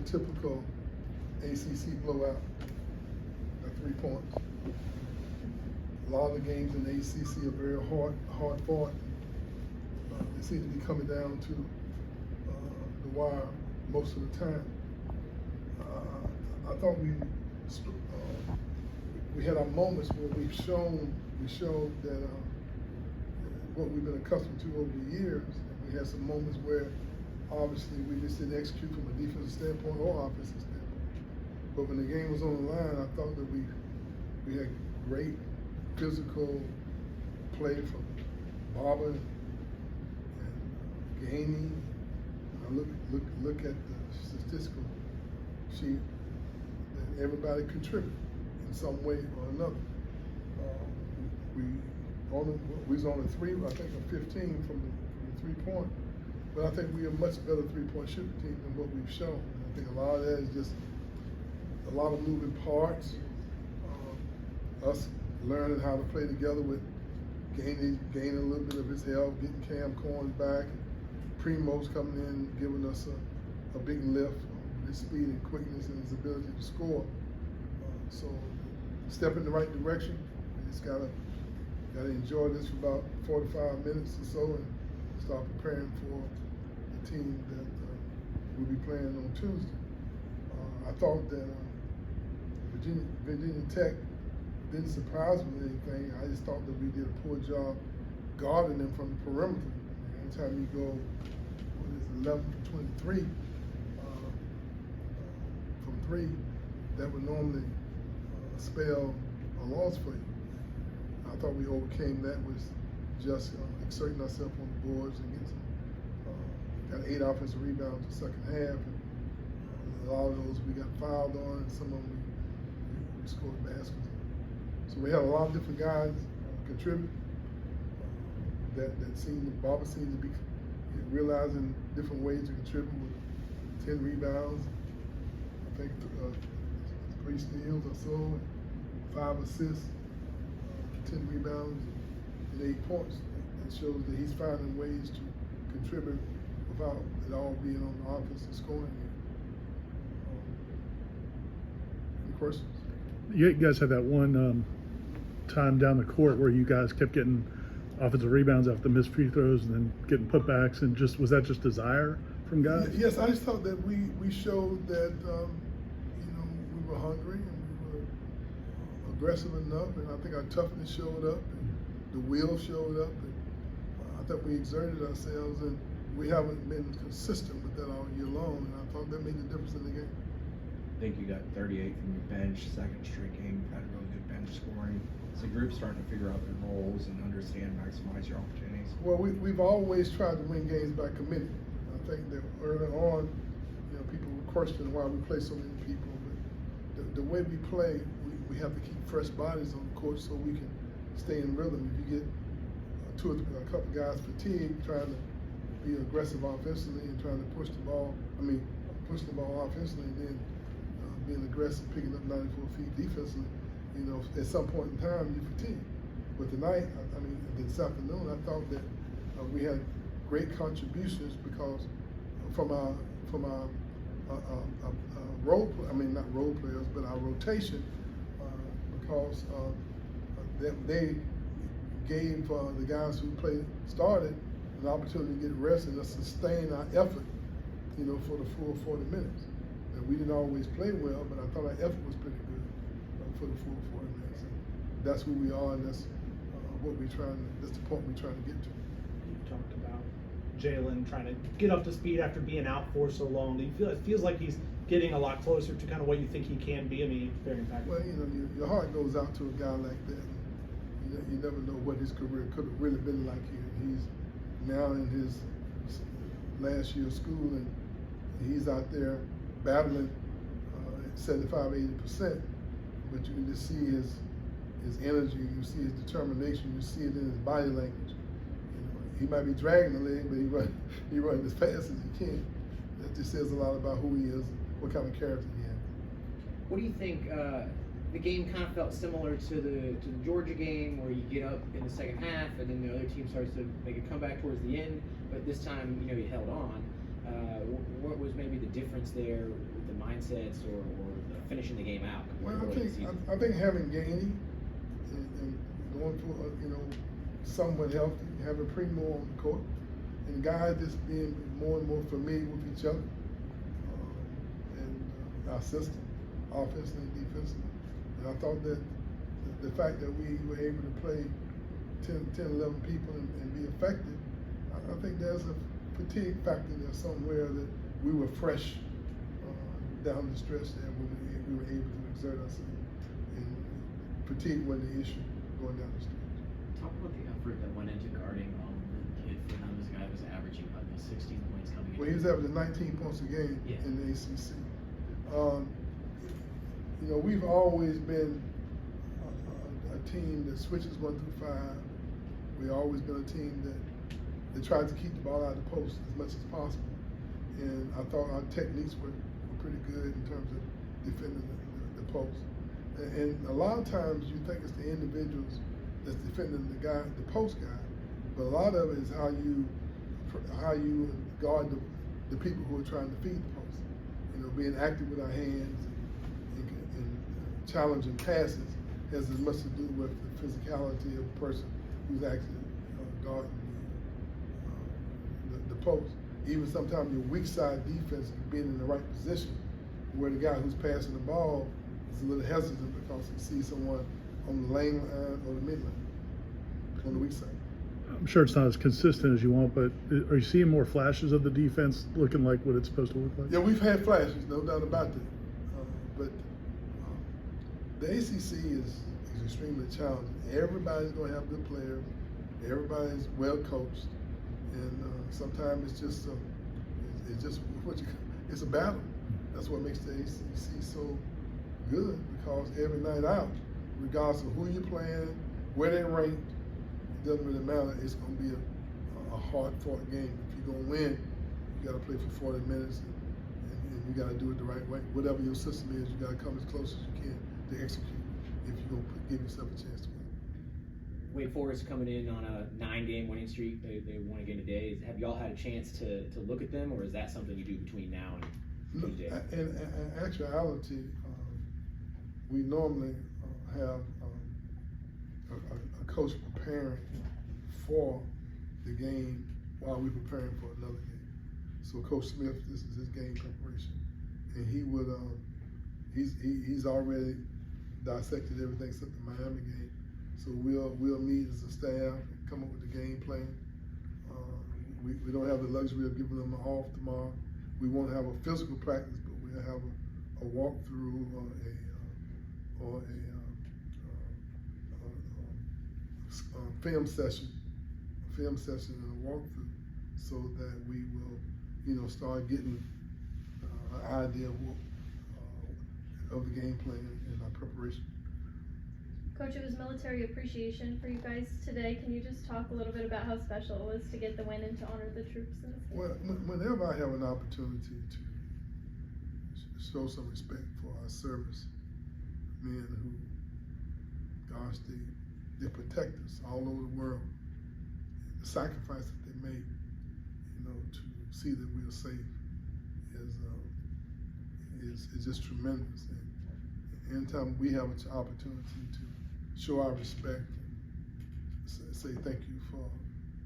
typical ACC blowout at 3 points. A lot of the games in the ACC are very hard fought. They seem to be coming down to the wire most of the time. I thought we had our moments where we showed that what we've been accustomed to over the years. We had some moments where obviously we just didn't execute from a defensive standpoint or offensive standpoint. But when the game was on the line, I thought that we had great physical play from Barber and Gainey. I look at the statistical sheet, that everybody contributed in some way or another. We was on a 15 from the 3-point, but I think we're a much better 3-point shooting team than what we've shown. I think a lot of that is just a lot of moving parts, us learning how to play together with gaining a little bit of his help, getting Cam Corns back, Primo's coming in, giving us a big lift with his speed and quickness and his ability to score. So step in the right direction. We just gotta enjoy this for about 45 minutes or so and start preparing for the team that we'll be playing on Tuesday. I thought that Virginia Tech didn't surprise me with anything. I just thought that we did a poor job guarding them from the perimeter. Anytime you go, 11 for 23 from 3, that would normally spell a loss for you. I thought we overcame that with just exerting ourselves on the boards and getting got 8 offensive rebounds in the second half. And a lot of those we got fouled on, and some of them we scored baskets. So we had a lot of different guys contribute. Barber seemed to be realizing different ways to contribute with 10 rebounds, I think 3 steals or so, 5 assists, 10 rebounds, and 8 points. It shows that he's finding ways to contribute without it all being on the offensive scoring. Any questions? You guys had that one time down the court where you guys kept getting offensive rebounds after missed free throws and then getting putbacks, and was that just desire from guys? Yes, I just thought that we showed that we were hungry and we were aggressive enough, and I think our toughness showed up and the will showed up, and I thought we exerted ourselves, and we haven't been consistent with that all year long, and I thought that made the difference in the game. I think you got 38 from your bench, second straight game, you've had really good bench scoring. Is the group starting to figure out their roles and understand, maximize your opportunities? Well, we've always tried to win games by committee. I think that early on, people would question why we play so many people, but the way we play, we have to keep fresh bodies on the court so we can stay in rhythm. If you get a couple guys fatigued trying to be aggressive offensively and trying to push the ball offensively, and then being aggressive, picking up 94 feet defensively, at some point in time you fatigue. But tonight, this afternoon, I thought that we had great contributions because from our not role players, but our rotation, because they gave the guys who started an opportunity to get rest and to sustain our effort, for the full 40 minutes. And we didn't always play well, but I thought our effort was pretty good for the full 40 minutes. And that's who we are, and that's the point we're trying to get to. You talked about Jalen trying to get up to speed after being out for so long. Do you feel it feels like he's getting a lot closer to kind of what you think he can be? He's very impactful. Well, your heart goes out to a guy like that. You never know what his career could have really been like here. He's now in his last year of school, and he's out there battling 75–80%. But you can just see his energy, you see his determination, you see it in his body language. He might be dragging the leg, but he runs as fast as he can. That just says a lot about who he is, what kind of character he has. What do you think? The game kind of felt similar to the Georgia game, where you get up in the second half and then the other team starts to make a comeback towards the end, but this time you held on. What was maybe the difference there with the mindsets or the finishing the game out? Well, early in the season? I think having Gainey and going for somewhat healthy, having Primo on the court, and guys just being more and more familiar with each other, and our system, offensively and defensively. And I thought that the fact that we were able to play 10, 11 people and be effective, I think there's a fatigue factor there somewhere that we were fresh down the stretch there when we were able to exert ourselves. And fatigue wasn't the issue going down the stretch. Talk about the effort that went into guarding the kid Fernandez, guy was averaging about 16 points coming in. Well, he was averaging 19 points a game Yeah. in the ACC. We've always been a team that switches 1 through 5. We've always been a team that tries to keep the ball out of the post as much as possible. And I thought our techniques were pretty good in terms of defending the post. And a lot of times you think it's the individuals that's defending the post guy, but a lot of it is how you guard the people who are trying to feed the post. Being active with our hands and challenging passes has as much to do with the physicality of the person who's actually guarding the post. Even sometimes your weak side defense being in the right position, where the guy who's passing the ball is a little hesitant because he sees someone on the lane line or the mid line on the weak side. I'm sure it's not as consistent as you want, but are you seeing more flashes of the defense looking like what it's supposed to look like? Yeah, we've had flashes, no doubt about that. But the ACC is extremely challenging. Everybody's going to have good players. Everybody's well coached, and sometimes it's just it's a battle. That's what makes the ACC so good, because every night out, regardless of who you're playing, where they're ranked, it doesn't really matter. It's going to be a hard-fought game. If you're going to win, you got to play for 40 minutes, and you got to do it the right way. Whatever your system is, you got to come as close as you can to execute if you're going to give yourself a chance to win. Wake Forest coming in on a 9-game winning streak. They won again today. Have y'all had a chance to look at them, or is that something you do between now and Tuesday? In actuality, we normally have a coach preparing for the game while we're preparing for another game. So Coach Smith, this is his game preparation, and he would he's already dissected everything except the Miami game. So we'll meet as a staff and come up with the game plan. We don't have the luxury of giving them an off tomorrow. We won't have a physical practice, but we'll have a walkthrough or a film session and a walkthrough, so that we will, start getting an idea of the game plan and our preparation. Coach, it was Military Appreciation for you guys today. Can you just talk a little bit about how special it was to get the win and to honor the troops in this game? Well, whenever I have an opportunity to show some respect for our service men who, gosh, they protect us all over the world. The sacrifice that they make, to see that we're safe is just tremendous. And anytime we have an opportunity to show our respect and say thank you for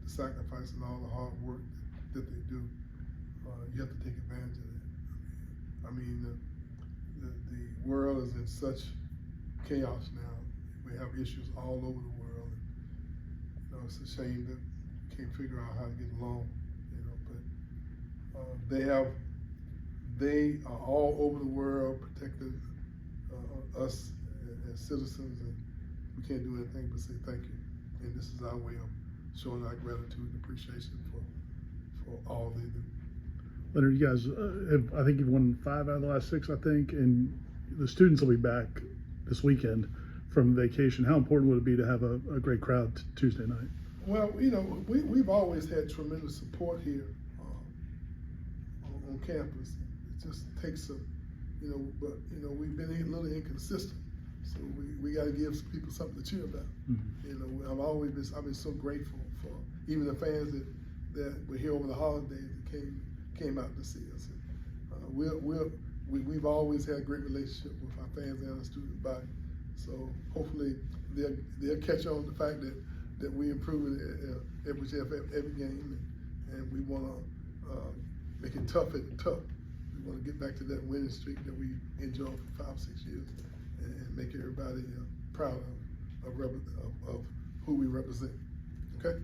the sacrifice and all the hard work that they do, you have to take advantage of that. I mean, the world is in such chaos now. We have issues all over the world. And, it's a shame that we can't figure out how to get along, but they are all over the world protecting us as citizens, and we can't do anything but say thank you. And this is our way of showing our gratitude and appreciation for all they do. Leonard, you guys, I think you've won 5 out of the last 6, I think, and the students will be back this weekend from vacation. How important would it be to have a great crowd Tuesday night? Well, we've always had tremendous support here on campus. It just takes but we've been a little inconsistent, so we got to give people something to cheer about. Mm-hmm. I've been so grateful for even the fans that were here over the holidays that came out to see us. we've always had a great relationship with our fans and our student body. So hopefully they'll catch on the fact that we improving every game, and we want to make it tough at the tough. We want to get back to that winning streak that we enjoyed for 5 or 6 years, and make everybody proud of who we represent. Okay.